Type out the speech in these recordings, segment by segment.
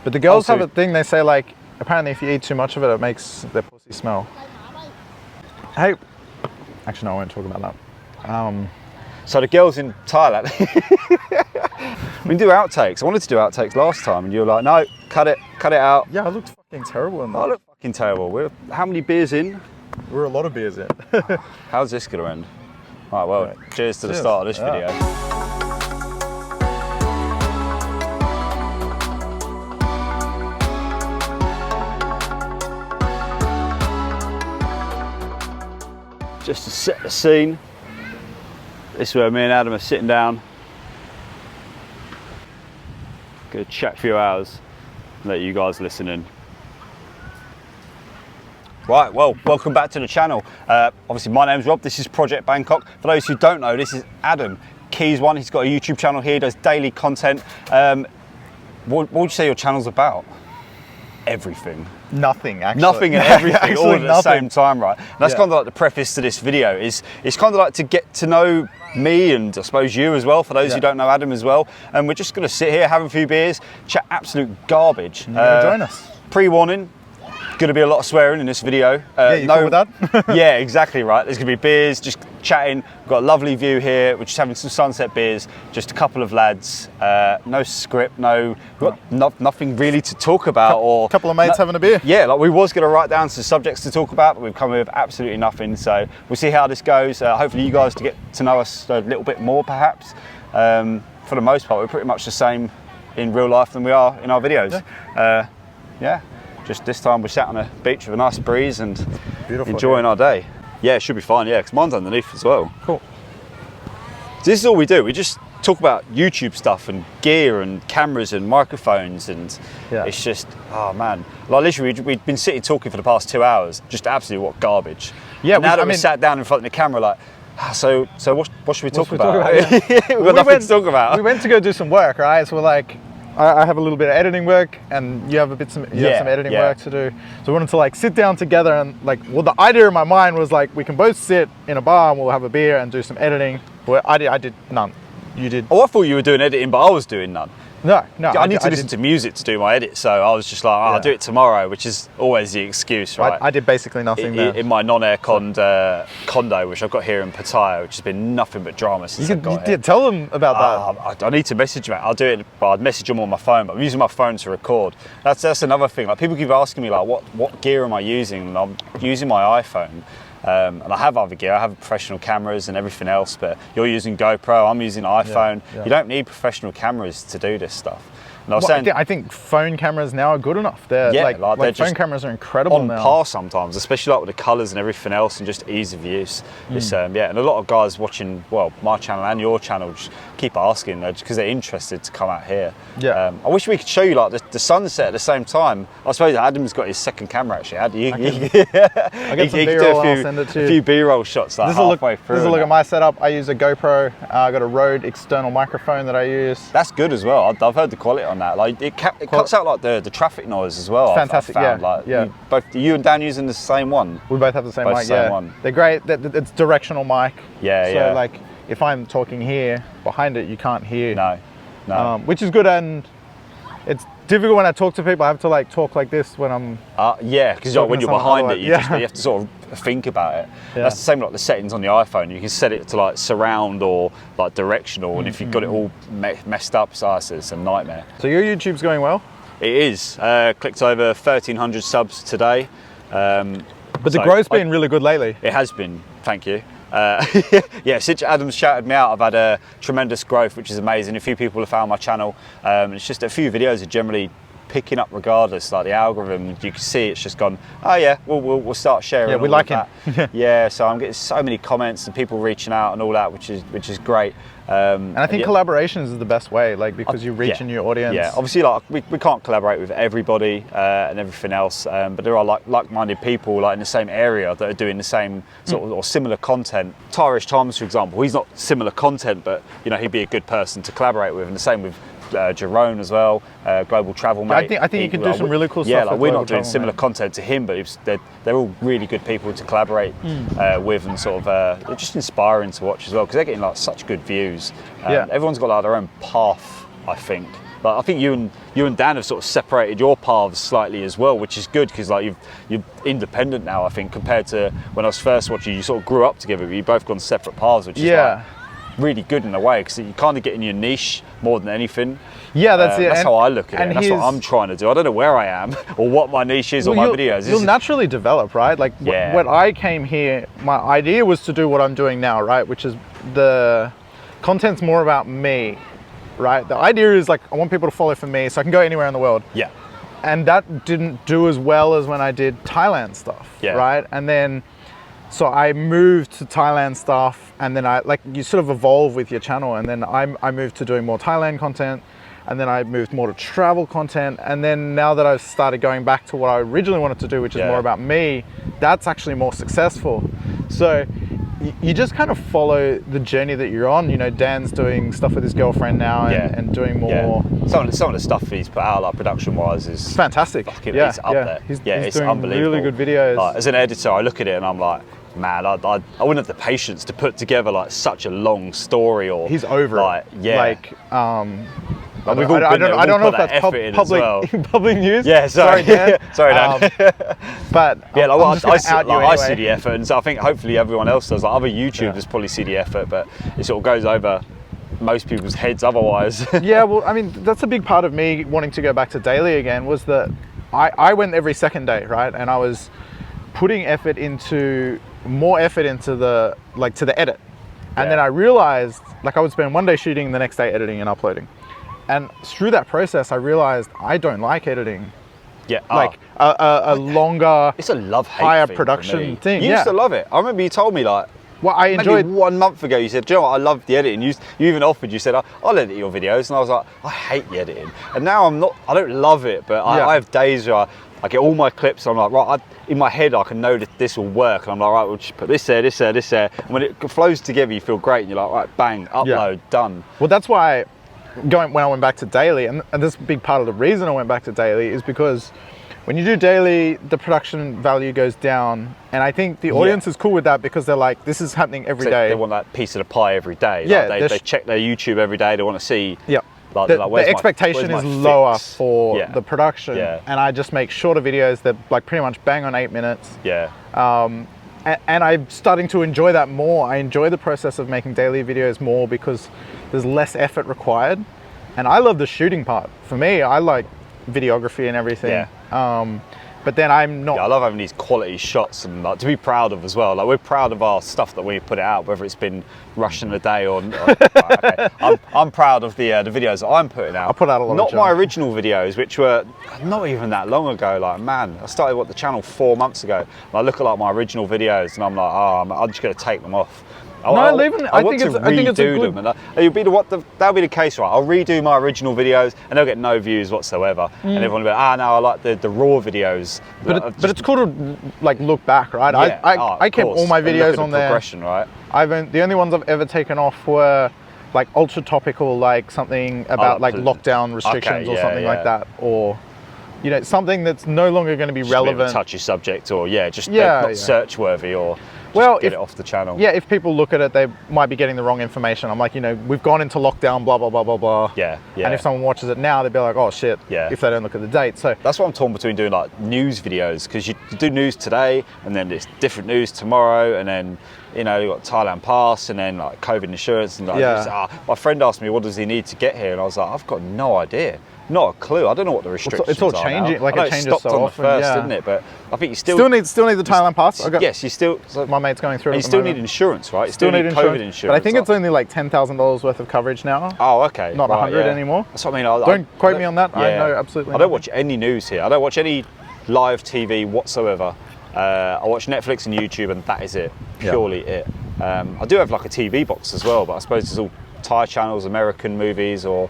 But the girls have a thing, they say like, apparently if you eat too much of it, it makes their pussy smell. Hey, actually no, I won't talk about that. So the girls in Thailand, we do outtakes. I wanted to do outtakes last time and you were like, no, cut it out. Yeah, I looked fucking terrible in that. I look fucking terrible. How many beers in? We're a lot of beers in. How's this gonna end? All right, well, cheers to the start of this video. Just to set the scene, this is where me and Adam are sitting down. Gonna chat for a few hours, let you guys listen in. Right, well, welcome back to the channel. Obviously, my name's Rob, this is Project Bangkok. For those who don't know, this is Adam, Keis one. He's got a YouTube channel here, does daily content. What would you say your channel's about? Everything. Nothing, actually. Nothing and everything all at the same time, right? And that's kind of like the preface to this video, it's kind of like to get to know me and I suppose you as well, for those who don't know Adam as well. And we're just gonna sit here, have a few beers, chat absolute garbage. Join us. Pre-warning, gonna be a lot of swearing in this video. Yeah, you cool with that? Yeah, exactly right. There's gonna be beers, just chatting. We've got a lovely view here. We're just having some sunset beers, just a couple of lads. No script, we've got nothing really to talk about. Or a couple of mates having a beer. Yeah, like we was gonna write down some subjects to talk about, but we've come with absolutely nothing. So we'll see how this goes. Hopefully you guys to get to know us a little bit more perhaps. For the most part, we're pretty much the same in real life than we are in our videos. Yeah. Just this time we're sat on a beach with a nice breeze and enjoying our day. Yeah, it should be fine, yeah, because mine's underneath as well. Cool. So this is all we do. We just talk about YouTube stuff and gear and cameras and microphones and it's just, oh man. Like literally, we've been sitting talking for the past 2 hours, just absolutely what garbage. Yeah. And now that we sat down in front of the camera like, so what should we talk about? We've got nothing to talk about. We went to go do some work, right? So we're like, I have a little bit of editing work and you have some editing work to do. So we wanted to like sit down together and like, well, the idea in my mind was like, we can both sit in a bar and we'll have a beer and do some editing. Well, I did none. You did. Oh, I thought you were doing editing, but I was doing none. No. I need to listen to music to do my edit, so I was just like, I'll do it tomorrow, which is always the excuse, right? I did basically nothing there. In my non-aircon condo, which I've got here in Pattaya, which has been nothing but drama since I got here. Tell them about that. I need to message them. I'll do it, but I'd message them on my phone, but I'm using my phone to record. That's another thing. Like people keep asking me, like, what gear am I using? And I'm using my iPhone. And I have other gear, I have professional cameras and everything else, but you're using GoPro, I'm using iPhone. You don't need professional cameras to do this stuff. And I think phone cameras now are good enough. They're like phone cameras are incredible now. On par sometimes, especially like with the colours and everything else and just ease of use. It's, and a lot of guys watching, well, my channel and your channel just keep asking because they're interested to come out here. I wish we could show you like the sunset at the same time. I suppose Adam's got his second camera actually. I'll get some B-roll and I'll send it to you. A few B-roll shots like halfway through. This is a look at my setup. I use a GoPro. I got a Rode external microphone that I use. That's good as well. I've heard the quality on that. Like it cuts out like the traffic noise as well. Fantastic. I've found. Both you and Dan using the same one. We both have the same mic. They're great. It's directional mic. So like if I'm talking here behind it, you can't hear. No. Which is good, and it's difficult when I talk to people. I have to like talk like this when I'm. Because when you're behind it, you have to sort of think about it. That's the same like the settings on the iPhone. You can set it to like surround or like directional, and if you've got it all messed up, it's a nightmare. So your YouTube's going well? It is. Clicked over 1,300 subs today. But the growth's been really good lately. It has been. Thank you. Since Adam's shouted me out, I've had a tremendous growth, which is amazing. A few people have found my channel. It's just a few videos are generally picking up regardless. Like the algorithm, you can see it's just gone, oh yeah, we'll start sharing. Yeah, we like him. So I'm getting so many comments and people reaching out and all that, which is great. And I think collaborations is the best way, like because you reach a new audience. Yeah, obviously, like we can't collaborate with everybody and everything else, but there are like-minded people like in the same area that are doing the same sort of or similar content. Tyrish Thomas, for example, he's not similar content, but you know he'd be a good person to collaborate with, and the same with Jerome as well, Global Travel Mate. I think you can do some really cool stuff. Yeah, like we're not doing similar content to him, but they're all really good people to collaborate with, and sort of they're just inspiring to watch as well because they're getting like such good views. Everyone's got like their own path, I think. like I think you and Dan have sort of separated your paths slightly as well, which is good because like you're independent now. I think compared to when I was first watching you, sort of grew up together, but you both gone separate paths, which is like really good in a way because you kind of get in your niche more than anything. Yeah, that's it. That's how I look at it. And that's what I'm trying to do. I don't know where I am or what my niche is or my videos. You'll naturally develop, right? Like when I came here, my idea was to do what I'm doing now, right? Which is the content's more about me, right? The idea is like I want people to follow for me so I can go anywhere in the world. Yeah. And that didn't do as well as when I did Thailand stuff, right? And then so I moved to Thailand stuff, and then you sort of evolve with your channel, and then I moved to doing more Thailand content, and then I moved more to travel content, and then now that I've started going back to what I originally wanted to do, which is more about me, that's actually more successful. So you just kind of follow the journey that you're on. You know, Dan's doing stuff with his girlfriend now and doing more. Some of the stuff he's put out, like production-wise, is fantastic. It's up there. He's it's doing unbelievable. Really good videos. Like, as an editor, I look at it and I'm like, man, I wouldn't have the patience to put together like such a long story. Or he's over like, it. Like, I don't know if that's public news. Yeah, sorry, Dan. Sorry, Dan. But yeah, I see anyway. the effort, and so I think hopefully everyone else does. Like other YouTubers probably see the effort, but it sort of goes over most people's heads otherwise. Yeah, well, I mean, that's a big part of me wanting to go back to daily again. Was that I went every second day, right, and I was putting more effort into the edit, and then I realized like I would spend one day shooting, the next day editing and uploading. And through that process, I realized I don't like editing. Yeah, like a longer, it's a love-hate higher thing production thing. You used to love it. I remember you told me like, well, I enjoyed. Maybe 1 month ago, you said, "Do you know what? I love the editing." You even offered. You said, "I'll edit your videos," and I was like, "I hate the editing." And now I'm not. I don't love it, but I have days where I get all my clips. I'm like, right, in my head, I can know that this will work, and I'm like, right, we'll just put this there, this there, this there. And when it flows together, you feel great, and you're like, right, bang, upload, done. Well, that's why. When I went back to daily, and this is a big part of the reason I went back to daily is because when you do daily, the production value goes down, and I think the audience is cool with that because they're like, this is happening every day. They want that piece of the pie every day. Yeah, like they check their YouTube every day. They want to see. Yeah. The expectation is lower for the production, and I just make shorter videos that like pretty much bang on 8 minutes. Yeah. And I'm starting to enjoy that more. I enjoy the process of making daily videos more because there's less effort required. And I love the shooting part. For me, I like videography and everything. Yeah. But then I'm not... Yeah, I love having these quality shots and like, to be proud of as well. Like we're proud of our stuff that we put out, whether it's been rushing a day or... I'm proud of the videos that I'm putting out. I put out a lot Not of junk. my original videos, which were not even that long ago. Like, man, I started the channel 4 months ago. And I look at like my original videos and I'm like, I'm just going to take them off. I think it's a good... them, and that'll be the case, right? I'll redo my original videos, and they'll get no views whatsoever, and everyone will be like, no, I like the raw videos. But it's cool to like look back, right? Yeah, I kept all my videos on there. Progression, right? The only ones I've ever taken off were like ultra topical, like something about like lockdown restrictions or something like that, or you know, something that's no longer going to be relevant. A touchy subject, or not search worthy, or get it off the channel. Yeah, if people look at it, they might be getting the wrong information. I'm like, you know, we've gone into lockdown, blah blah blah blah blah. Yeah. And if someone watches it now, they'd be like, oh shit. Yeah. If they don't look at the date, so that's what I'm torn between doing like news videos, because you do news today, and then it's different news tomorrow, and then you know you got Thailand Pass, and then like COVID insurance, and like my friend asked me what does he need to get here, and I was like, I've got no idea. Not a clue. I don't know what the restrictions are. It's all changing. Now. Like it changes stopped so on often, the first, didn't it? But I think you still need the Thailand Pass. Yes, you still. So my mate's going through. And you still need insurance, right? You still need COVID insurance. But I think it's only like $10,000 worth of coverage now. Oh, okay. Not 100 anymore. That's what I mean. Don't quote me on that. I know absolutely. I don't watch any news here. I don't watch any live TV whatsoever. I watch Netflix and YouTube, and that is it. Purely it. I do have like a TV box as well, but I suppose it's all Thai channels, American movies, or.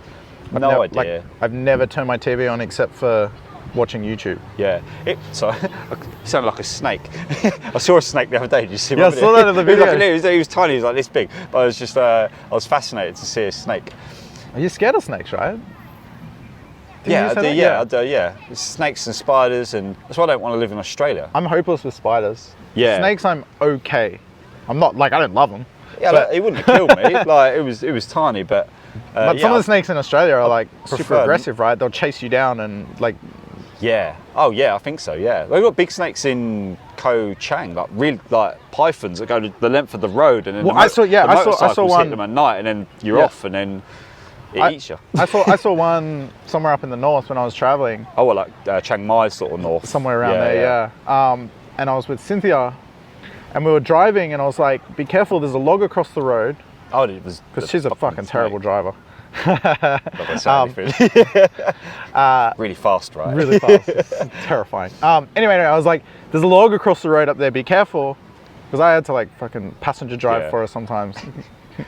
No idea. I've never turned my TV on except for watching YouTube. Yeah. So it sounded like a snake. I saw a snake the other day. Did you see? Yeah, I saw that in the video. He was tiny. He was like this big. But I was fascinated to see a snake. Are you scared of snakes, right? I do. Snakes and spiders, and that's why I don't want to live in Australia. I'm hopeless with spiders. Yeah. Snakes, I'm okay. I'm not like I don't love them. Yeah, it wouldn't have killed me. Like it was tiny, but But some of the snakes in Australia are like super prefer- aggressive, right? They'll chase you down and like. Yeah. Oh yeah, I think so. Yeah, they've got big snakes in Koh Chang, like real like pythons that go to the length of the road, and then Well, I saw one hit them at night, and then you're off, and then it eats you. I saw one somewhere up in the north when I was traveling. Oh, well, like Chiang Mai sort of north. Somewhere around there, yeah. And I was with Cynthia, and we were driving, and I was like, "Be careful! There's a log across the road." Oh, it was because she's a fucking terrible driver. Really fast, right? Really fast. It's terrifying. Anyway, I was like, "There's a log across the road up there. Be careful!" Because I had to like fucking passenger drive for her sometimes.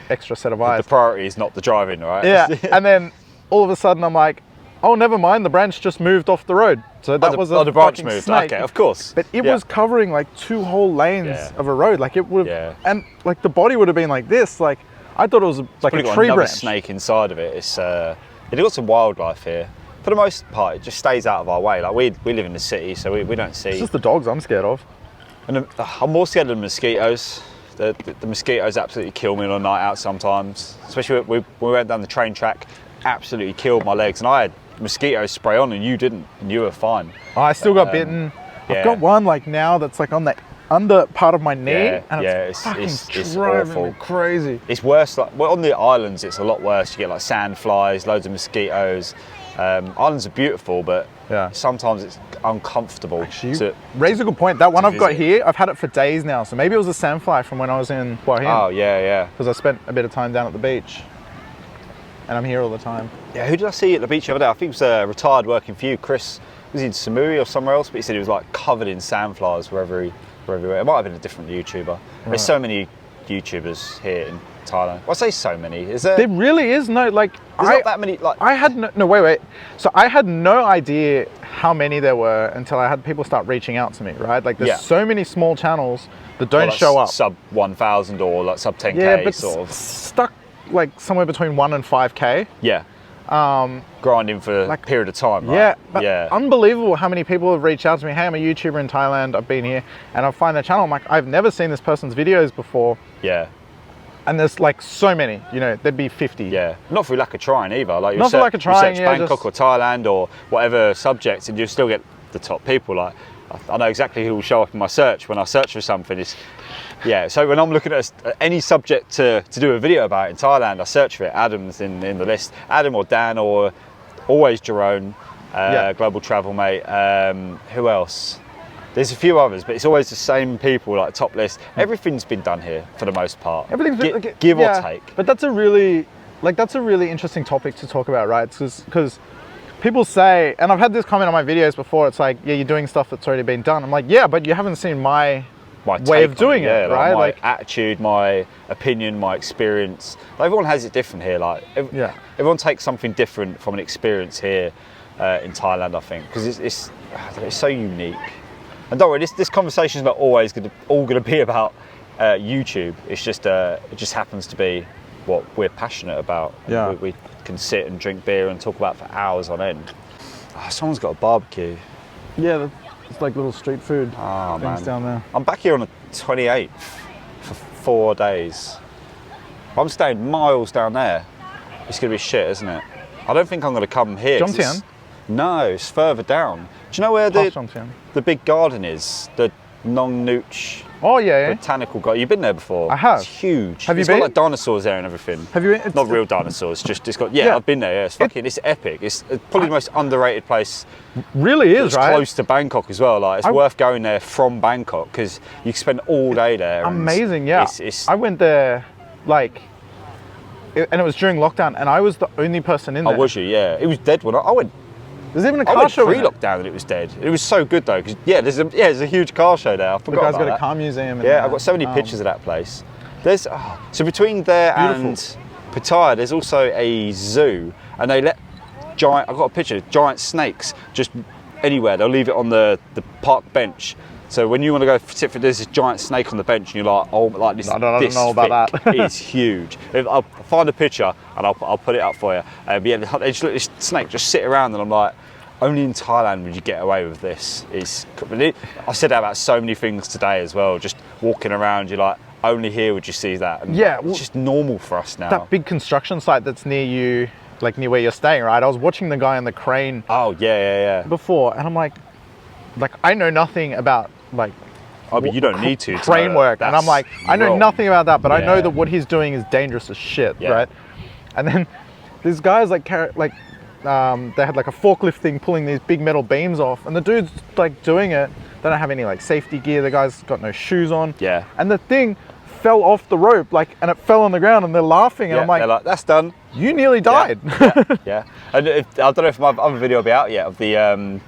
Extra set of eyes. The priority is not the driving, right? Yeah. And then all of a sudden, I'm like, "Oh, never mind. The branch just moved off the road." So that was a the branch fucking moved. snake. Okay, of course. But it was covering like 2 whole lanes of a road. Like it would, and like the body would have been like this. Like I thought it was like a tree branch. Snake inside of it. It's it's got some wildlife here. For the most part, it just stays out of our way. Like we live in the city, so we don't see. It's just the dogs I'm scared of. And I'm more scared of the mosquitoes. The mosquitoes absolutely kill me on a night out sometimes. Especially when we went down the train track, absolutely killed my legs. And I had mosquito spray on, and you didn't, and you were fine. I still got bitten. I've got one like now that's like on the under part of my knee, and it's driving awful. me crazy. It's worse. Like on the islands, it's a lot worse. You get like sand flies, loads of mosquitoes. Islands are beautiful, but sometimes it's uncomfortable. Actually, raise a good point. That one I've got here, I've had it for days now. So maybe it was a sandfly from when I was in Hua Hin. Oh yeah. Because I spent a bit of time down at the beach, and I'm here all the time. Yeah, who did I see at the beach the other day? I think it was a retired working for you, Chris. Was he in Samui or somewhere else? But he said he was like covered in sandflies wherever he went. It might have been a different YouTuber. Right. There's so many YouTubers here in Thailand. Well, I say so many. Is there? There really is no like. There's not that many. Like I had no wait. So I had no idea how many there were until I had people start reaching out to me. Right, like there's so many small channels that don't like show up. Sub 1,000 or like sub 10K. Yeah, but sort of stuck like somewhere between 1 and 5K. Yeah. Grinding for like, a period of time, right? Yeah, but unbelievable how many people have reached out to me. Hey, I'm a YouTuber in Thailand. I've been here, and I find their channel. I'm like, I've never seen this person's videos before. Yeah. And there's like so many, you know, there'd be 50. Yeah, not for lack of trying either. Like not for lack of trying, you search Bangkok or Thailand or whatever subject, and you still get the top people. Like I know exactly who will show up in my search when I search for something. So when I'm looking at any subject to do a video about in Thailand, I search for it. Adam's in the list. Adam or Dan or always Jerome, Global Travel Mate. Who else? There's a few others, but it's always the same people, like top list. Everything's been done here for the most part. Everything's give or take. But that's a really interesting topic to talk about, right? Because people say, and I've had this comment on my videos before. It's like, yeah, you're doing stuff that's already been done. I'm like, yeah, but you haven't seen my way of doing it, right? My attitude, my opinion, my experience. Like, everyone has it different here. Like, everyone takes something different from an experience here in Thailand, I think, because it's so unique. And don't worry, this conversation is not always all going to be about YouTube. It's just it just happens to be what we're passionate about. Yeah. We can sit and drink beer and talk about for hours on end. Oh, someone's got a barbecue. Yeah, it's like little street food things down there. I'm back here on the 28th for 4 days. I'm staying miles down there. It's going to be shit, isn't it? I don't think I'm going to come here. Jomtien? No, it's further down. Do you know where the big garden is? The Nong Nooch botanical garden. You've been there before? I have. It's huge. Have you been? It's got like dinosaurs there and everything. Have you been? Not real dinosaurs, it's got, I've been there, it's epic. It's probably the most underrated place. Really is, right? It's close to Bangkok as well. Like, it's worth going there from Bangkok because you can spend all day there. Amazing, yeah. I went there, and it was during lockdown, and I was the only person in there. Oh, was you? Yeah. It was dead when I went. There's even a car show. Pre-lockdown and it was dead. It was so good though, because there's a huge car show there. I forgot about that. The guy's got a car museum. I've got so many pictures of that place. There's so between there and Pattaya, there's also a zoo, and they let giant. I've got a picture of giant snakes just anywhere. They'll leave it on the park bench. So when you want to go sit for, there's this giant snake on the bench, and you're like, oh, like this. I don't know about that. It's huge. I'll find a picture and I'll put it up for you. They just let this snake just sit around, and I'm like, only in Thailand would you get away with this. I said that about so many things today as well. Just walking around, you're like, only here would you see that. And Yeah, it's just normal for us now. That big construction site that's near you, like near where you're staying, right? I was watching the guy on the crane. Oh yeah. Before, and I'm like I know nothing about like. Oh, but you don't need to. Crane work, and I'm like, I know nothing about that, but I know that what he's doing is dangerous as shit, right? And then these guys they had like a forklift thing pulling these big metal beams off, and the dude's like doing it. They don't have any like safety gear. The guy's got no shoes on. Yeah. And the thing fell off the rope, and it fell on the ground, and they're laughing, and I'm like, they're like, that's done. You nearly died. Yeah. And I don't know if my other video will be out yet of the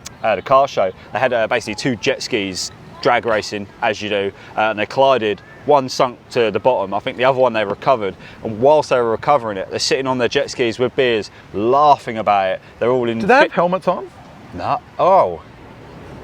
car show. They had basically 2 jet skis drag racing, as you do, and they collided. One sunk to the bottom. I think the other one they recovered, and whilst they were recovering it, they're sitting on their jet skis with beers, laughing about it. They're all in. Did they have helmets on? No. Oh.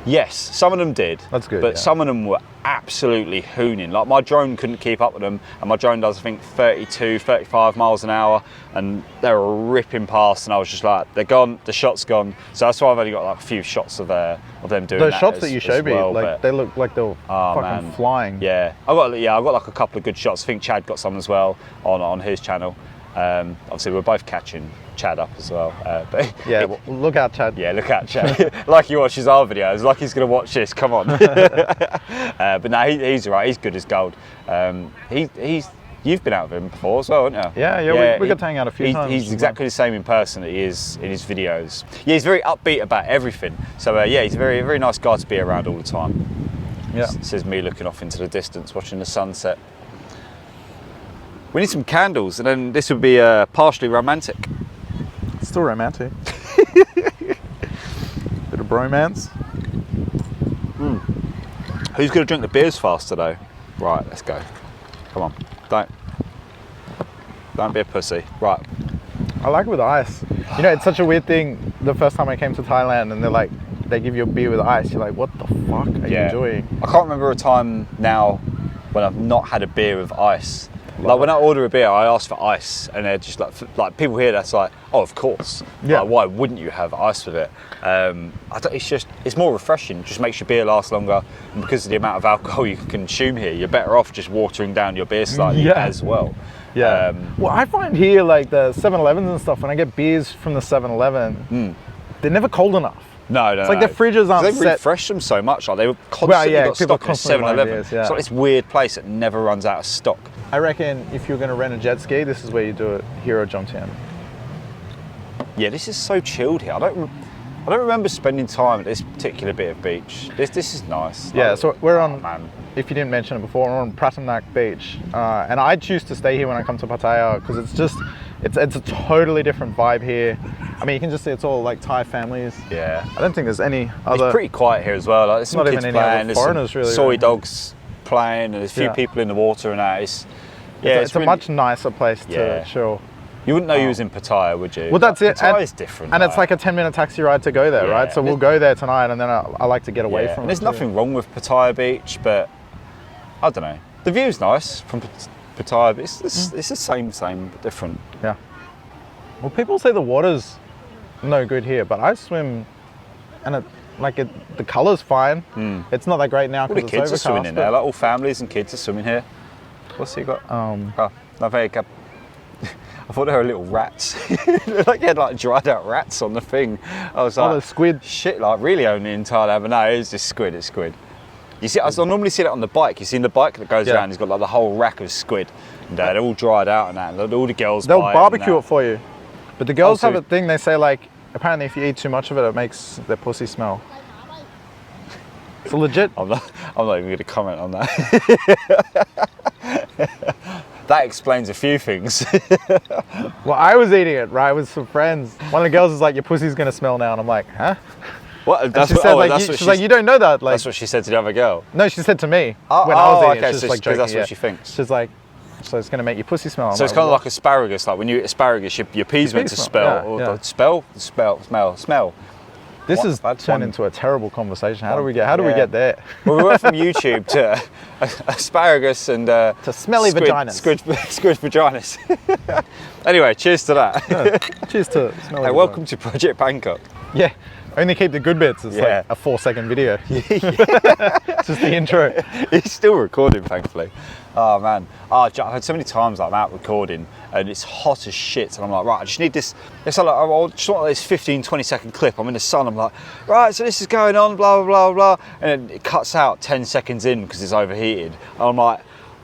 Yes, some of them did. That's good. But some of them were absolutely hooning. Like my drone couldn't keep up with them, and my drone does I think 32, 35 miles an hour, and they were ripping past, and I was just like, they're gone, the shot's gone. So that's why I've only got like a few shots of them doing those that shots that you showed me, well, like they look like they're fucking flying. Yeah, I've got like a couple of good shots. I think Chad got some as well on his channel. Obviously we're both catching Chad up as well. But yeah, well, look out, Chad. Yeah, look out, Chad. Like he watches our videos, like he's going to watch this. Come on. But no, he's all right. He's good as gold. You've been out with him before as well, haven't you? Yeah. We got to hang out a few times. He's exactly the same in person that he is in his videos. Yeah, he's very upbeat about everything. So yeah, he's a very, very nice guy to be around all the time. Yeah. This is me looking off into the distance, watching the sunset. We need some candles, and then this would be partially romantic. Still romantic. Bit of bromance. Who's going to drink the beers faster though? Right, let's go. Come on, don't be a pussy. Right. I like it with ice. You know, it's such a weird thing. The first time I came to Thailand, and they give you a beer with ice. You're like, what the fuck are you doing? I can't remember a time now when I've not had a beer with ice. Like when I order a beer, I ask for ice, and they're just like people here. That's like, oh, of course. Yeah. Like, why wouldn't you have ice with it? It's more refreshing. Just makes your beer last longer, and because of the amount of alcohol you can consume here, you're better off just watering down your beer slightly as well. Yeah. Well, I find here like the 7-Elevens and stuff. When I get beers from the 7-Eleven, they're never cold enough. No. It's like their fridges aren't They refresh them so much. Like they were constantly got stock at 7-Eleven. It's like this weird place that never runs out of stock. I reckon if you're going to rent a jet ski, this is where you do it here at Jomtien. Yeah, this is so chilled here. I don't remember spending time at this particular bit of beach. This is nice. Yeah, so we're on. If you didn't mention it before, we're on Pratamnak Beach, and I choose to stay here when I come to Pattaya because it's a totally different vibe here. I mean, you can just see it's all like Thai families. Yeah. I don't think there's any other. It's pretty quiet here as well. Like, there's some not kids even any playing, other foreigners really. Soy dogs playing, and there's a few people in the water and that. It's a really, much nicer place to chill. You wouldn't know you was in Pattaya, would you? Well, that's it. Pattaya is different. And it's like a 10-minute taxi ride to go there, right? So we'll go there tonight, and then I like to get away from it. There's nothing wrong with Pattaya Beach, but I don't know. The view's nice from Pattaya, but it's the same, but different. Yeah. Well, people say the water's no good here, but I swim, and the colour's fine. It's not that great now because the kids are swimming in there. Like all families and kids are swimming here. What's he got? I thought they were little rats. Like you had like dried out rats on the thing. I was like, the squid. Shit, like really only in Thailand, but no, it's just squid. It's squid. You see, I normally see that on the bike. You see, the bike that goes around, it's got like the whole rack of squid, and they're all dried out and that. And all the girls they'll barbecue it for you, but the girls have a thing. They say like apparently if you eat too much of it, it makes their pussy smell. It's legit. I'm not even going to comment on that. That explains a few things. Well, I was eating it, right, with some friends. One of the girls was like, your pussy's going to smell now. And I'm like, huh? What? She said, she's like, you don't know that. Like, that's what she said to the other girl? No, she said to me when I was eating it. She's like, that's what she thinks. She's like, so it's going to make your pussy smell. So it's kind of like asparagus. Like when you eat asparagus, your pee's meant to smell. Smell. This has turned into a terrible conversation. How do we get there? Well, we went from YouTube to asparagus and to smelly vaginas. Squid vaginas. Anyway, cheers to that. Cheers to smelly. Hey, welcome to Project Bangkok. Yeah. Only keep the good bits. It's like a 4-second video. It's just the intro. It's still recording, thankfully. Oh man, I've had so many times like I'm out recording and it's hot as shit, and I'm like, right, I just need this. It's like I just want this 15-20 second clip. I'm in the sun. I'm like, right, so this is going on, blah blah blah blah, and then it cuts out 10 seconds in because it's overheated. And I'm like,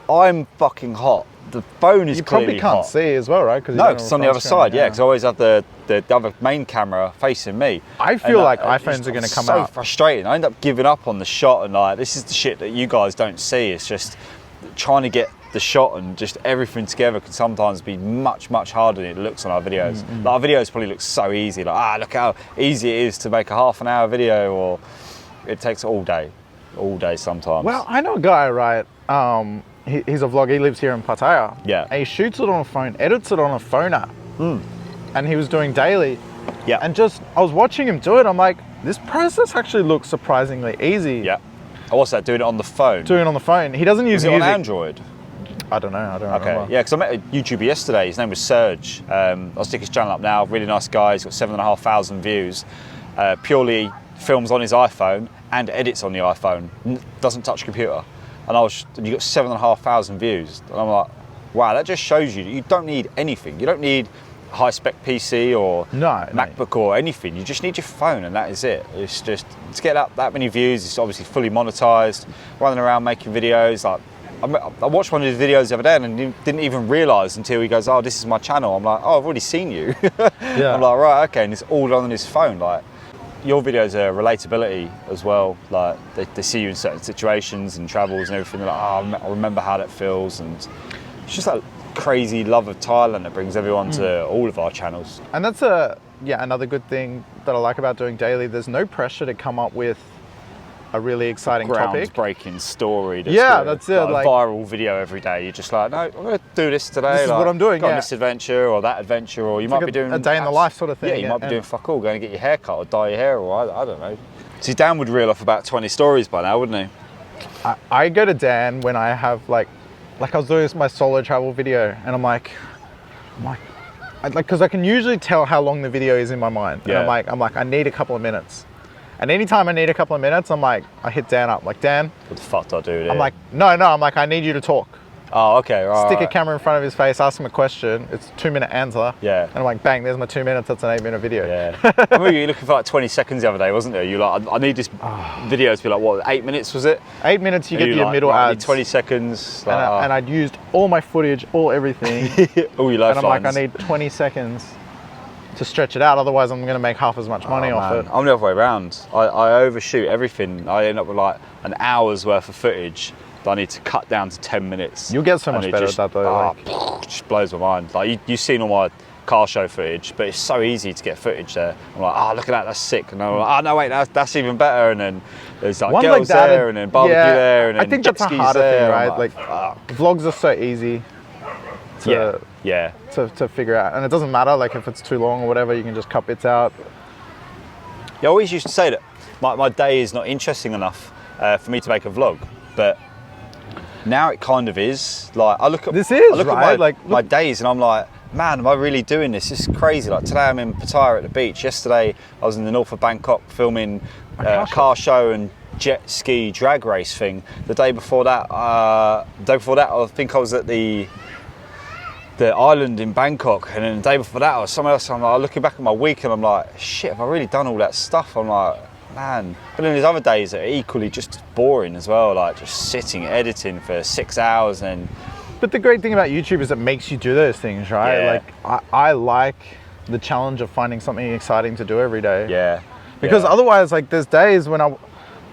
I'm fucking hot. The phone is clearly hot. You probably can't see as well, right? No, because it's on the other side, because I always have the other main camera facing me. I feel like iPhones are going to come out. So frustrating. I end up giving up on the shot, and like, this is the shit that you guys don't see. It's just trying to get the shot and just everything together can sometimes be much harder than it looks on our videos. Like, our videos probably look so easy, like, look how easy it is to make a half-an-hour video, or it takes all day sometimes. Well, I know a guy, right? He's a vlogger. He lives here in Pattaya. Yeah. And he shoots it on a phone, edits it on a phone app. And he was doing daily. Yeah. And I was watching him do it. I'm like, this process actually looks surprisingly easy. Yeah. What's that? Doing it on the phone? Doing it on the phone. He doesn't use music. Is it on Android? I don't know. I don't remember. Okay. Yeah, because I met a YouTuber yesterday. His name was Serge. I'll stick his channel up now. Really nice guy. He's got 7,500 views. Purely films on his iPhone and edits on the iPhone. Doesn't touch computer. And you got 7,500 views. And I'm like, wow, that just shows you that you don't need anything. You don't need a high-spec PC or MacBook or anything. You just need your phone, and that is it. It's just, to get that many views, it's obviously fully monetized, running around making videos. Like, I watched one of his videos the other day and didn't even realise until he goes, oh, this is my channel. I'm like, oh, I've already seen you. Yeah. I'm like, right, okay, and it's all on his phone. Like, your videos are relatability as well. Like, they see you in certain situations and travels and everything. They're like, oh, I remember how that feels. And it's just that crazy love of Thailand that brings everyone to all of our channels. And that's another good thing that I like about doing daily. There's no pressure to come up with a really exciting topic. Groundbreaking story. That's it. Like a viral video every day. You're just like, no, I'm going to do this today. This is what I'm doing. Got this adventure or that adventure, or you might be doing a day in the life sort of thing. Yeah, you might be doing fuck all, going to get your hair cut or dye your hair, or I don't know. See, Dan would reel off about 20 stories by now, wouldn't he? I go to Dan when I have like I was doing my solo travel video, and I'm like, because I can usually tell how long the video is in my mind. Yeah. And I'm like, I need a couple of minutes. And anytime I need a couple of minutes, I'm like, I hit Dan up, like, Dan. What the fuck do I do here? I'm like, no, I'm like, I need you to talk. Oh, okay, right. Stick a camera in front of his face, ask him a question. It's a 2-minute answer. Yeah. And I'm like, bang, there's my 2 minutes. That's an 8-minute video. Yeah. I remember you were looking for like 20 seconds the other day, wasn't there? You like, I need this video to be like, what, 8 minutes was it? 8 minutes, you get the middle ads. 20 seconds. Like, and I'd used all my footage, everything. All your lifelines. And I'm like, I need 20 seconds to stretch it out, otherwise I'm going to make half as much money off it. I'm the other way around. I overshoot everything. I end up with like an hour's worth of footage that I need to cut down to 10 minutes. You'll get so much better at that though. It just blows my mind. Like, you've seen all my car show footage, but it's so easy to get footage there. I'm like, look at that, that's sick. And I'm like, no wait, that's even better. And then there's like girls like there, and then barbecue there, and then I think that's a harder thing, right? Like, vlogs are so easy to figure out, and it doesn't matter like if it's too long or whatever, you can just cut bits out. I always used to say that my day is not interesting enough for me to make a vlog, but now it kind of is. Like, I look at my days and I'm like, man, am I really doing this? This is crazy. Like, today I'm in Pattaya at the beach. Yesterday I was in the north of Bangkok filming a car show and jet ski drag race thing. The day before that, I think I was at the island in Bangkok, and then the day before that I was somewhere else. I'm like, looking back at my week and I'm like, shit, have I really done all that stuff? I'm like, man. But then there's other days that are equally just boring as well, like just sitting editing for 6 hours. But the great thing about YouTube is it makes you do those things, right? Yeah. Like, I like the challenge of finding something exciting to do every day. Yeah. Because otherwise, like, there's days when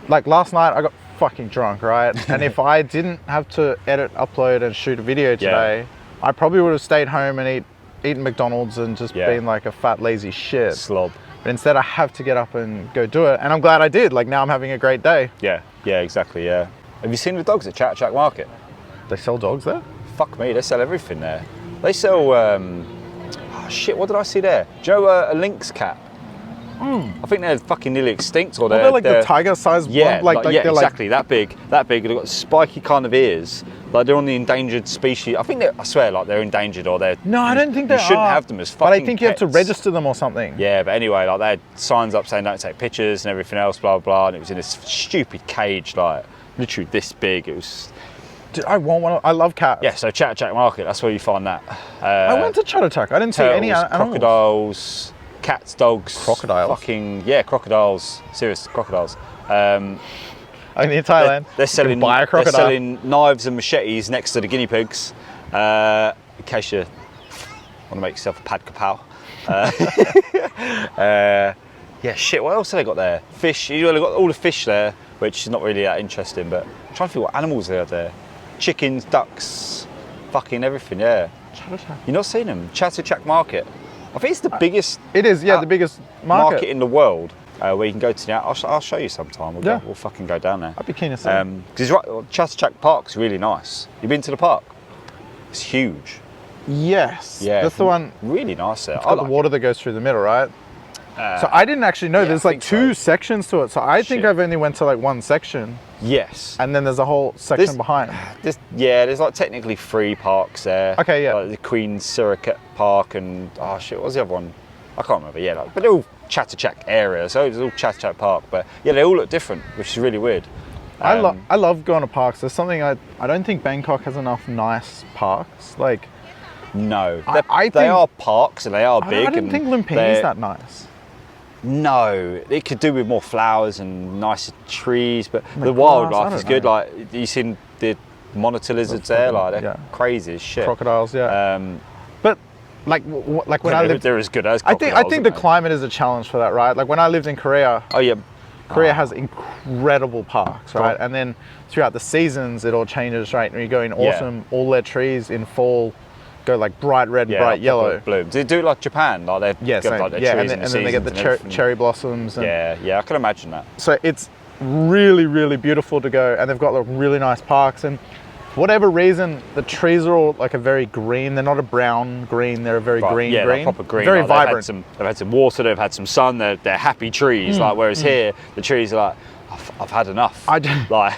like last night I got fucking drunk, right? And if I didn't have to edit, upload and shoot a video today, I probably would have stayed home and eaten McDonald's and just been like a fat, lazy shit. Slob. But instead I have to get up and go do it. And I'm glad I did. Like, now I'm having a great day. Yeah, exactly, yeah. Have you seen the dogs at Chak Market? They sell dogs there? Fuck me, they sell everything there. They sell, shit, what did I see there? Do you know a lynx cat? I think they're fucking nearly extinct, or they're like the tiger-sized yeah, one. Like yeah, they're exactly, that big. They've got spiky kind of ears. Like they're on the endangered species. I think I swear, like they're endangered, or they're. No, I don't think they are. You shouldn't have them as fucking. But I think you have to pets. register them or something. Yeah, but anyway, like they had signs up saying don't take pictures and everything else, blah blah. And it was in this stupid cage, like literally this big. It was. Dude, I want one. I love cats. Yeah, so Chatterjack Market, that's where you find that. I went to Chatterjack. I didn't see any animals. Crocodiles, cats, dogs. Crocodiles? Fucking, yeah, crocodiles. Serious crocodiles. Only in Thailand. They're selling, buy a crocodile. They're selling knives and machetes next to the guinea pigs. In case you want to make yourself a pad kapow. Yeah, shit, what else have they got there? Fish, you've got all the fish there, which is not really that interesting, but I'm trying to think what animals they have there. Chickens, ducks, fucking everything, yeah. Chatterjack. You've not seen them? Chatterjack Market. I think it's the biggest. It is, yeah, the biggest market in the world. Where you can go to now. I'll show you sometime. We'll fucking go down there. I'd be keen to see. Because right, Chatterjack Park's really nice. You've been to the park? It's huge. Yes. Yeah. That's the one. Really nice there. It's got the water that goes through the middle, right? So I didn't actually know. yeah, There's I like think two sections to it. So I think Shit. I've only went to like one section, Yes. and then there's a whole section This- behind. There's like technically 3 parks there. Okay, yeah. Like the Queen's Surrogate Park and oh shit, what was the other one? I can't remember. Yeah, but they're all Chatterjack area, so it's all Chatterjack Park. But yeah, they all look different, which is really weird. I love going to parks. There's something I don't think Bangkok has enough nice parks. Like No, I they think- are parks and they are big. I don't and think Lumpini's they're- that nice. No, it could do with more flowers and nicer trees, but And the the grass, I wildlife don't is good. know. Like you seen the monitor lizards there, like they're Yeah. crazy as shit. Crocodiles, yeah. But like like when I lived, they're as good as I crocodiles. think the aren't they? climate is a challenge for that, right? Like when I lived in Korea, Oh yeah, Korea has incredible parks, right? And then throughout the seasons, it all changes, right? When you go in Yeah. autumn, all their trees in fall go like bright red and yeah, bright like yellow. proper blooms. They do it like Japan, like they've Yeah, got same. like their Yeah, trees and in then they get the seasons and everything. cherry blossoms. And Yeah, I can imagine that. so it's really, really beautiful to go, and they've got like really nice parks. And for whatever reason, the trees are all like a very green. They're not a brown green. They're a very Right, green yeah, green. like proper green. Very like vibrant. They've had some water. They've had some sun. They're happy trees. Like whereas here, the trees are like, I've had enough. Like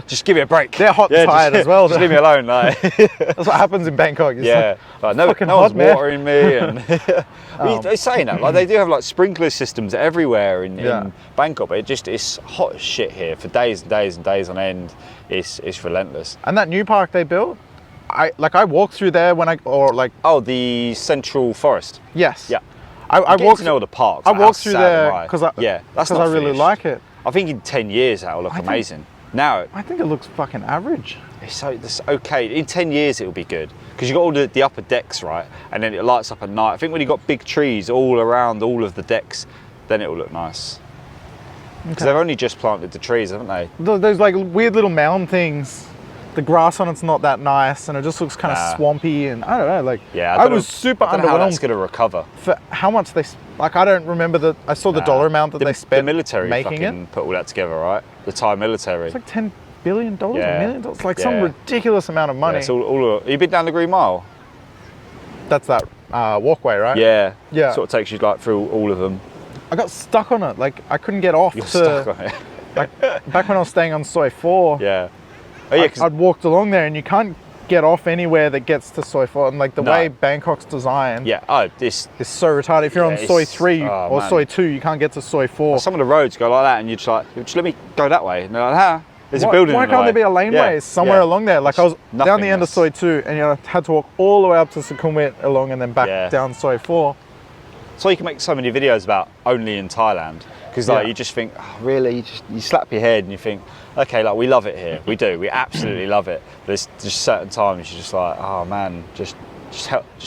just give me a break. They're hot and tired as well. Just leave me alone. Like That's what happens in Bangkok. It's yeah, like, no fucking one's hot, man. watering me. And they're saying that like they do have like sprinkler systems everywhere in Bangkok, but it's hot as shit here for days and days and days on end. It's relentless. And that new park they built, I walked through there Oh, the Central Forest. yes. Yeah. I Getting walked to know the parks. I like, how walked through sad there am I? because that's I not really finished. like it. I think in 10 years that'll look think- amazing. Now I think it looks fucking average. it's okay. In 10 years it'll be good because you got all the upper decks, right? And then it lights up at night. I think when you got big trees all around all of the decks, then it will look nice. Because they've only just planted the trees, haven't they? Those like weird little mound things. The grass on it's not that nice, and it just looks kind of swampy. And I don't know, like Yeah, I was super I don't know how that's underwhelmed going to recover. for how much they like. I don't remember I saw the dollar amount that they spent The military making fucking it. put all that together, right? The Thai military. It's like $10 billion, Yeah. $1 million. It's like some Yeah. ridiculous amount of money. Yeah, it's all you been down the Green Mile? That's that walkway, right? Yeah. Yeah. Sort of takes you like through all of them. I got stuck on it. Like I couldn't get off You're to stuck on it. like back when I was staying on Soi 4. Yeah. Oh yeah, 'cause I'd walked along there, and you can't get off anywhere that gets to Soi 4. And like the No. way Bangkok's designed yeah. Oh, this. is so retarded. If you're on Yeah, Soi it's- 3 oh, or man. Soi 2, you can't get to Soi 4. Some of the roads go like that, and you're just let me go that way. And they're like, ah, there's a Why- building. Why in the can't way. there be a laneway Yeah, somewhere yeah. along there? Like I was down the end of Nothingness. Soi 2, and I had to walk all the way up to Sukhumvit along, and then back Yeah. down Soi 4. So you can make so many videos about only in Thailand because like Yeah. you just think, oh, really, you slap your head and you think, okay, like we love it here, we do, we absolutely love it. But there's just certain times you're just like, oh man, just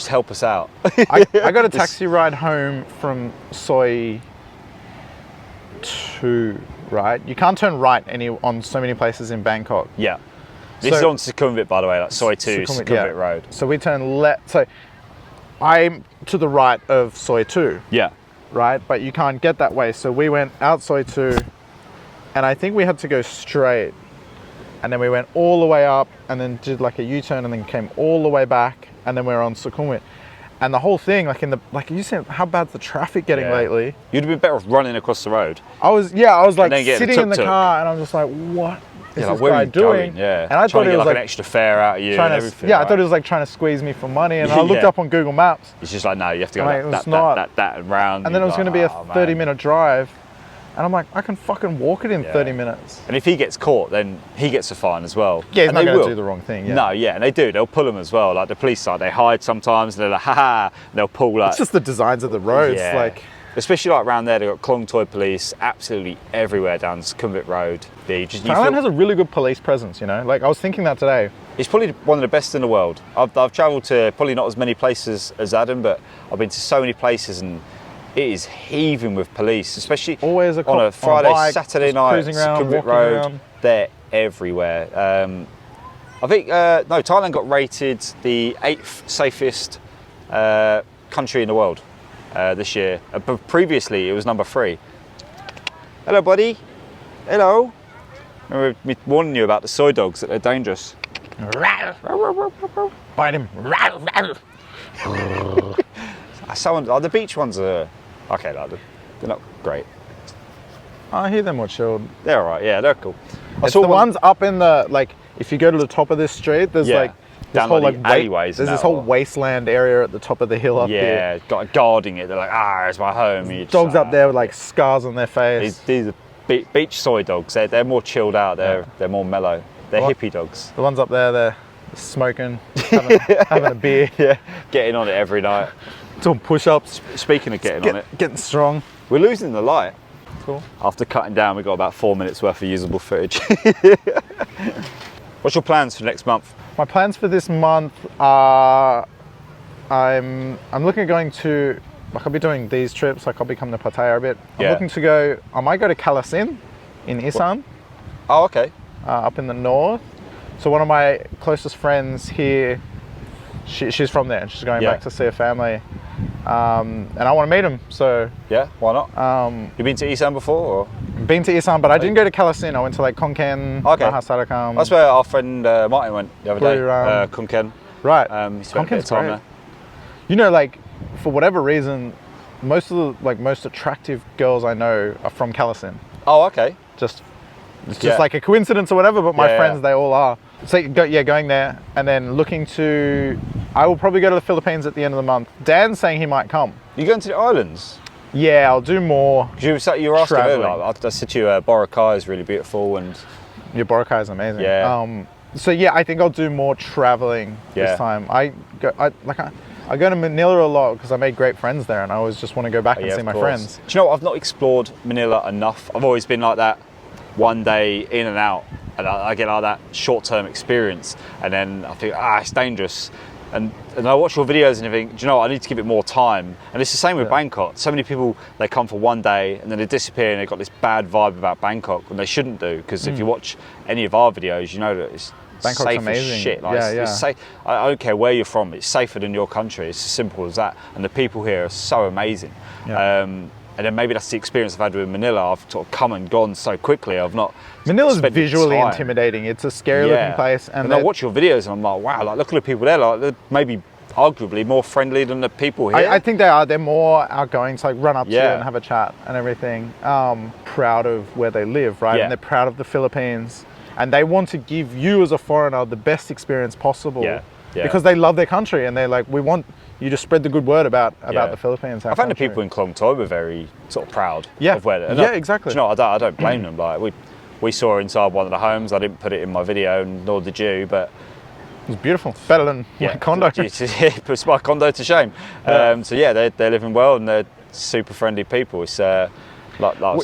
help us out. I got a taxi ride home from Soi 2, right? You can't turn right on so many places in Bangkok. Yeah. This So- is on Sukhumvit, by the way, like Soi 2, Sukhumvit yeah. Road. So we turn left. So I'm to the right of Soi 2, Yeah. right? But you can't get that way. So we went out Soi 2, and I think we had to go straight. And then we went all the way up, and then did like a U-turn, and then came all the way back, and then we were on Sukhumvit. And the whole thing, like you said, how bad's the traffic getting lately? You'd have been better off running across the road. I was like sitting in the car, and I'm just like, what is this guy doing? Yeah, and I thought it was like an extra fare out of you and everything. Yeah, I thought it was like trying to squeeze me for money, and I looked up on Google Maps. It's just like, no, you have to go that and round. And then it was going to be a 30-minute drive. And I'm like, I can fucking walk it in 30 minutes. And if he gets caught, then he gets a fine as well. Yeah, he's and not going to do the wrong thing. Yeah. No, yeah, and they do. They'll pull them as well. Like the police side, they hide sometimes, and they're like, ha, and they'll pull like. It's just the designs of the roads, like. Especially like around there, they've got Klong Toi police absolutely everywhere down Sukhumvit Road. Thailand has a really good police presence, you know? Like, I was thinking that today. It's probably one of the best in the world. I've travelled to probably not as many places as Adam, but I've been to so many places, and it is heaving with police, especially always on a Friday, bike, Saturday night, Sukhumvit Road. Around. They're everywhere. I think, Thailand got rated the 8th safest country in the world this year. But previously, it was number 3. Hello, buddy. Hello. Remember me warning you about the soy dogs, that they're dangerous. Bite him. The beach ones are okay, like they're not great. I hear them more chilled. They're alright, yeah, they're cool. It's the ones up in the, like, if you go to the top of this street, there's like this whole like alleyways. There's this whole wasteland area at the top of the hill up here. Yeah, guarding it. They're like, it's my home. Dogs up there with like scars on their face. These are beach soy dogs. They're more chilled out. They're more mellow. They're hippie dogs. The ones up there, they're smoking, having a beer. Yeah, getting on it every night. Doing push-ups. Speaking of getting on it, getting strong. We're losing the light. Cool. After cutting down, we've got about 4 minutes worth of usable footage. What's your plans for next month? My plans for this month are, I'm looking at going to, like, I'll be doing these trips, like I'll be coming to Pattaya a bit. I'm looking to go, I might go to Kalasin in Isan. Oh, okay. Up in the north. So one of my closest friends here, she's from there, and she's going back to see her family. And I want to meet him, so... Yeah, why not? You been to Isan before? Or? Been to Isan, but I didn't go to Kalasin. I went to like Konkan, Mahasarakam. That's where our friend Martin went the other day, Konkan. Right. He spent a bit of time there. You know, like, for whatever reason, most of the most attractive girls I know are from Kalasin. Oh, okay. It's just like a coincidence or whatever, but my friends, they all are. So going there, and then looking to, I will probably go to the Philippines at the end of the month. Dan's saying he might come. You going to the islands? Yeah, I'll do more. You were asking earlier, I said to you, Boracay is really beautiful, and Boracay is amazing. Yeah. So yeah, I think I'll do more traveling this time. I go to Manila a lot because I made great friends there, and I always just want to go back and see my friends. Do you know what? I've not explored Manila enough. I've always been like that, one day in and out, and I get like that short-term experience, and then I think, it's dangerous. And I watch your videos and everything, do you know what, I need to give it more time. And it's the same with Bangkok. So many people, they come for one day and then they disappear, and they've got this bad vibe about Bangkok, when they shouldn't do, because if you watch any of our videos, you know that it's Bangkok's safe amazing. as shit. Like, it's safe. I don't care where you're from, it's safer than your country. It's as simple as that. And the people here are so amazing. And then maybe that's the experience I've had with Manila. I've sort of come and gone so quickly. I've not. Manila's visually intimidating. It's a scary looking place. And I watch your videos and I'm like, wow, like look at the people there. Like they're maybe arguably more friendly than the people here. I think they are. They're more outgoing to like run up to you and have a chat and everything. Proud of where they live, right? And they're proud of the Philippines. And they want to give you as a foreigner the best experience possible. Because they love their country, and they're like, we want you to spread the good word about the Philippines. I found the people in Klong Toi were very sort of proud of where they're. Yeah, exactly. You know, I don't blame them. Like we saw inside one of the homes. I didn't put it in my video, nor did you, but it was beautiful. Better than my condo. It puts my condo to shame. So yeah, they're living well, and they're super friendly people. It's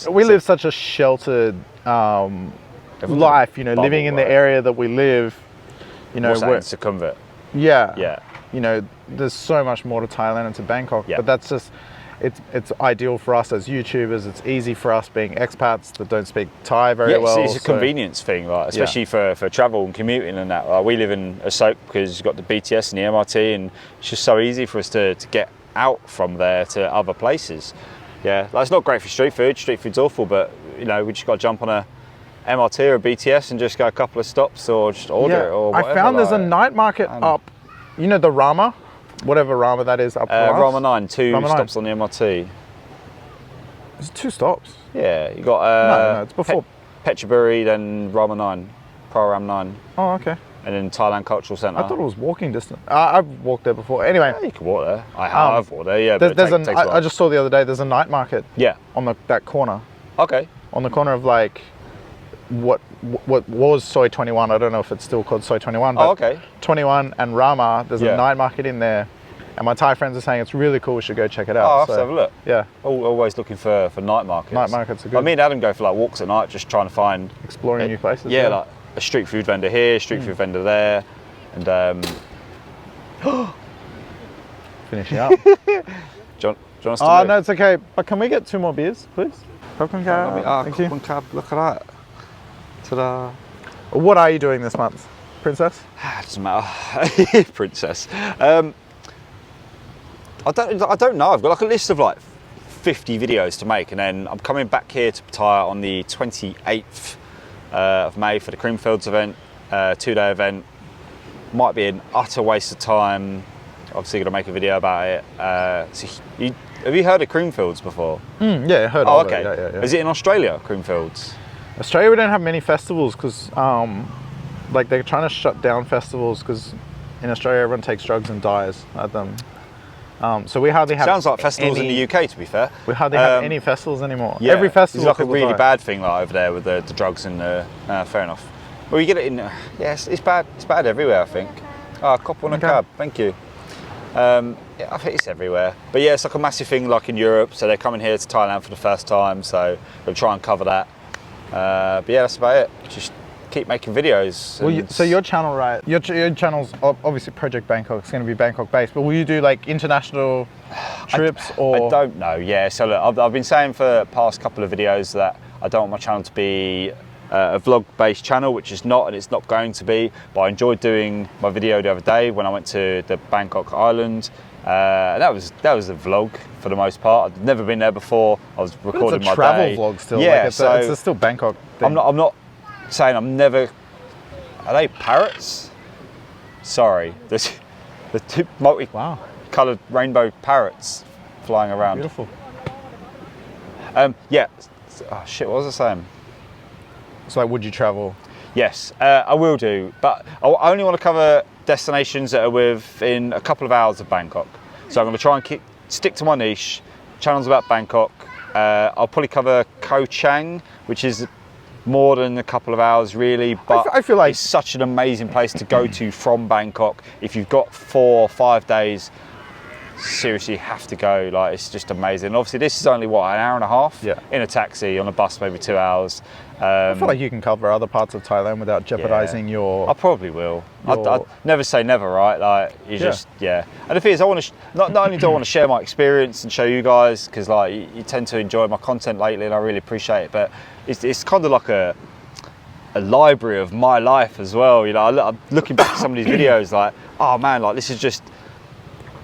we live such a sheltered life. You know, living in the area that we live. You know, we're in Sukhumvit. Yeah. You know, there's so much more to Thailand and to Bangkok, but that's just, it's ideal for us as YouTubers. It's easy for us being expats that don't speak Thai very well. It's a convenience thing, like, especially for travel and commuting and that. Like, we live in Asok because you've got the BTS and the MRT, and it's just so easy for us to get out from there to other places. Yeah, like, it's not great for street food. Street food's awful, but you know, we just got to jump on a MRT or a BTS and just go a couple of stops, or just order it or whatever. I found there's a night market up, you know, the Rama? whatever Rama that is up to Rama 9, two Rama 9. stops on the MRT. Is it 2 stops? Yeah, you got no, it's before. Petchaburi, then Rama 9, Praram 9. Oh, okay. And then Thailand Cultural Centre. I thought it was walking distance. I've walked there before. Anyway. Yeah, you can walk there. I've walked there, yeah. But I just saw the other day, there's a night market. Yeah. On that corner. Okay. On the corner of like, what was Soy 21. I don't know if it's still called Soy 21. But okay. 21 and Rama, there's a night market in there. And my Thai friends are saying it's really cool, we should go check it out. Oh, I'll have to have a look. Yeah. Always looking for night markets. Night markets are good. Me and Adam go for like walks at night, just trying to find... Exploring new places. Yeah, like a street food vendor here, street food vendor there. And finishing up. Do you want us to move? No, it's okay. But can we get 2 more beers, please? Popcorn cab. Thank you. Popcorn cab, look at that. Ta-da. What are you doing this month, Princess? It doesn't matter. Princess. I don't know. I've got like a list of like 50 videos to make, and then I'm coming back here to Pattaya on the 28th of May for the Creamfields event, 2-day event. Might be an utter waste of time. Obviously going to make a video about it. Have you heard of Creamfields before? Yeah, I heard of it. Yeah. Is it in Australia, Creamfields? Australia, we don't have many festivals because like they're trying to shut down festivals because in Australia everyone takes drugs and dies at them. So we hardly have... Sounds like festivals in the UK, to be fair. We hardly have any festivals anymore. Yeah, every festival it's like a really bad thing like over there with the drugs and fair enough. Well, you get it in... yes, it's bad. It's bad everywhere, I think. Cop on a cab. Thank you. I think it's everywhere. But yeah, it's like a massive thing like in Europe. So they're coming here to Thailand for the first time. So we'll try and cover that. But yeah, that's about it. Just keep making videos. Well, so your channel, right? Your channel's obviously Project Bangkok. It's going to be Bangkok based. But will you do like international trips or? I don't know. Yeah. So look, I've been saying for the past couple of videos that I don't want my channel to be a vlog-based channel, which is not, and it's not going to be. But I enjoyed doing my video the other day when I went to the Bangkok Island. That was a vlog for the most part. I'd never been there before. I was recording my day. It's a travel vlog still. Yeah, like it's still Bangkok thing. I'm not saying I'm never. Are they parrots? Sorry, there's the 2 multi-coloured rainbow parrots flying around. Beautiful. Yeah. Oh shit! What was I saying? So like, would you travel? Yes, I will do, but I only want to cover destinations that are within a couple of hours of Bangkok. So I'm going to try and stick to my niche. Channel's about Bangkok. I'll probably cover Koh Chang, which is more than a couple of hours really, but I feel like it's such an amazing place to go to from Bangkok. If you've got 4 or 5 days, seriously have to go. Like, it's just amazing. And obviously this is only what, an hour and a half in a taxi, on a bus maybe 2 hours. I feel like you can cover other parts of Thailand without jeopardizing your... I probably will. I'd never say never, right? Like, you just, And the thing is, I want to, not only do I want to share my experience and show you guys, because like, you tend to enjoy my content lately and I really appreciate it, but it's kind of like a library of my life as well. You know, I'm looking back at some of these videos like, oh man, like this is just,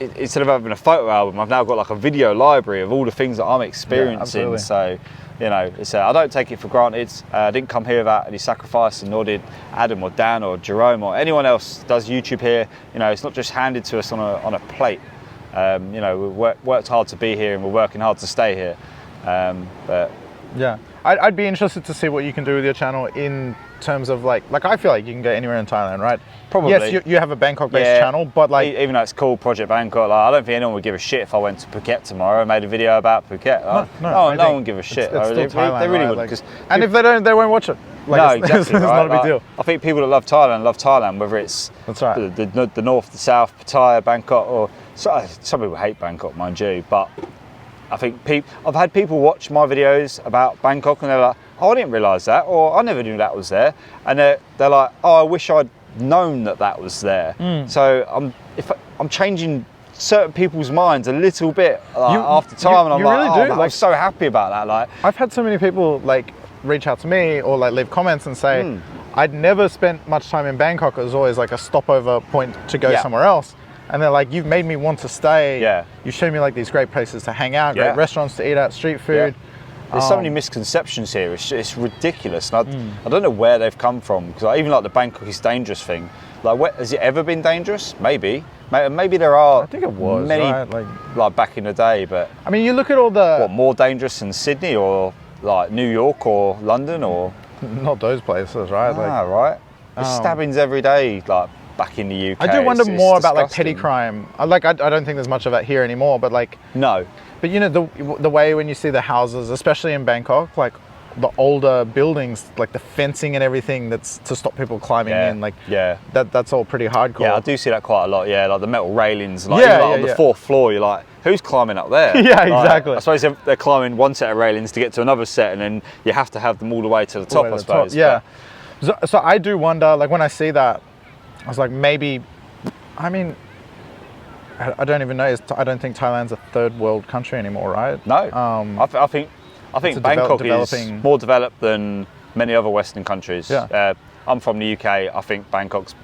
instead of having a photo album, I've now got like a video library of all the things that I'm experiencing. So, you know, it's, I don't take it for granted. I didn't come here without any sacrifice, and nor did Adam or Dan or Jerome or anyone else does YouTube here. You know, it's not just handed to us on a plate. You know, we've worked hard to be here and we're working hard to stay here. But yeah, I'd be interested to see what you can do with your channel in terms of like I feel like you can go anywhere in Thailand, right? Probably. Yes, you have a Bangkok-based channel, but like even though it's called Project Bangkok, like, I don't think anyone would give a shit if I went to Phuket tomorrow and made a video about Phuket. No one would give a shit. It's still Thailand, they really right? wouldn't. And if they don't, they won't watch it. Like, no, exactly. It's not a big deal. I think people that love Thailand, whether it's the north, the south, Pattaya, Bangkok, or some people hate Bangkok, mind you, but I think I've had people watch my videos about Bangkok and they're like, oh, I didn't realise that, or I never knew that was there, and they're like, oh, I wish I'd known that was there. So I'm changing certain people's minds a little bit after time, and I'm like, really oh, man, I'm so happy about that. Like, I've had so many people like reach out to me or like leave comments and say, I'd never spent much time in Bangkok. It was always like a stopover point to go somewhere else. And they're like, you've made me want to stay. Yeah. You showed me like these great places to hang out, great restaurants to eat at, street food. There's so many misconceptions here. It's ridiculous. And I don't know where they've come from, because even like the Bangkok is dangerous thing. Like, has it ever been dangerous? Maybe there are. I think it was many, right? like back in the day. But I mean, you look at all the more dangerous than Sydney or like New York or London or not those places, right? Right. There's stabbings every day, like back in the UK. I do wonder more about like petty disgusting. crime. I don't think there's much of that here anymore, but like No. But you know the way when you see the houses, especially in Bangkok, like the older buildings, like the fencing and everything that's to stop people climbing in, like that's all pretty hardcore. Yeah, I do see that quite a lot. Yeah, like the metal railings, like, on the fourth floor, you're like, who's climbing up there? Yeah, like, exactly. I suppose they're climbing one set of railings to get to another set, and then you have to have them all the way to the top, I suppose. Yeah. So I do wonder, like when I see that, I was like, maybe, I mean, I don't even know. I don't think Thailand's a third world country anymore, right? No. I think Bangkok is more developed than many other Western countries. Yeah. I'm from the UK. I think Bangkok's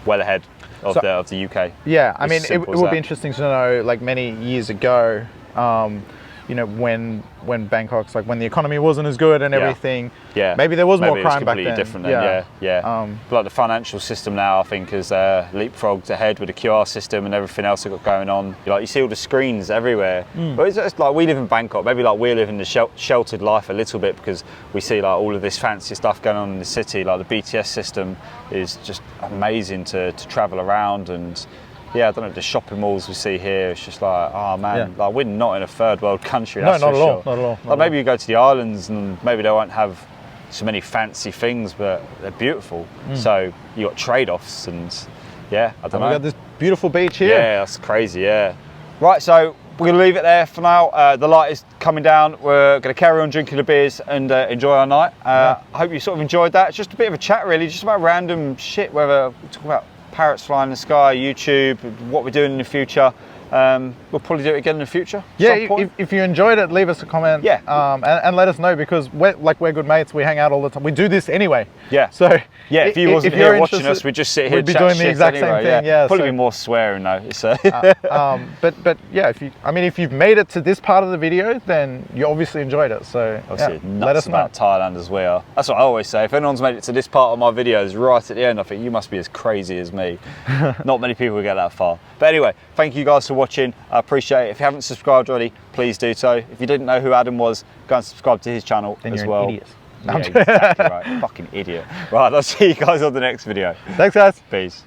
well ahead of the UK. Yeah, I mean, it would be interesting to know, like many years ago, you know, when Bangkok's like when the economy wasn't as good and everything. Yeah. Maybe there was more crime back then. Different then. Yeah. But like the financial system now, I think, has leapfrogged ahead with the QR system and everything else they've got going on. Like you see all the screens everywhere. But it's like we live in Bangkok. Maybe like we're living the sheltered life a little bit because we see like all of this fancy stuff going on in the city. Like the BTS system is just amazing to travel around and. Yeah, I don't know, the shopping malls we see here, it's just like, oh man, like we're not in a third world country, that's not for at all, sure. not at all. Like maybe you go to the islands and maybe they won't have so many fancy things, but they're beautiful. So you got trade-offs and I don't know. We got this beautiful beach here. Yeah, that's crazy, yeah. Right, so we're gonna leave it there for now. The light is coming down. We're gonna carry on drinking the beers and enjoy our night. I hope you sort of enjoyed that. It's just a bit of a chat really, just about random shit, whether we talk about parrots flying in the sky, YouTube, what we're doing in the future. We'll probably do it again in the future. Yeah, if you enjoyed it, leave us a comment. Yeah. And let us know because we're good mates. We hang out all the time. We do this anyway. Yeah. So yeah, if you wasn't here watching us, we'd just sit here. We'd be doing the exact same thing. Yeah. Probably be more swearing though. But yeah, if you've made it to this part of the video, then you obviously enjoyed it. So obviously let us about know. Thailand as we are. That's what I always say. If anyone's made it to this part of my videos right at the end, I think you must be as crazy as me. Not many people get that far. But anyway, thank you guys for watching. I appreciate it. If you haven't subscribed already, please do so. If you didn't know who Adam was, go and subscribe to his channel then as you're well. An idiot. Yeah, exactly right. Fucking idiot. Right, I'll see you guys on the next video. Thanks, guys. Peace.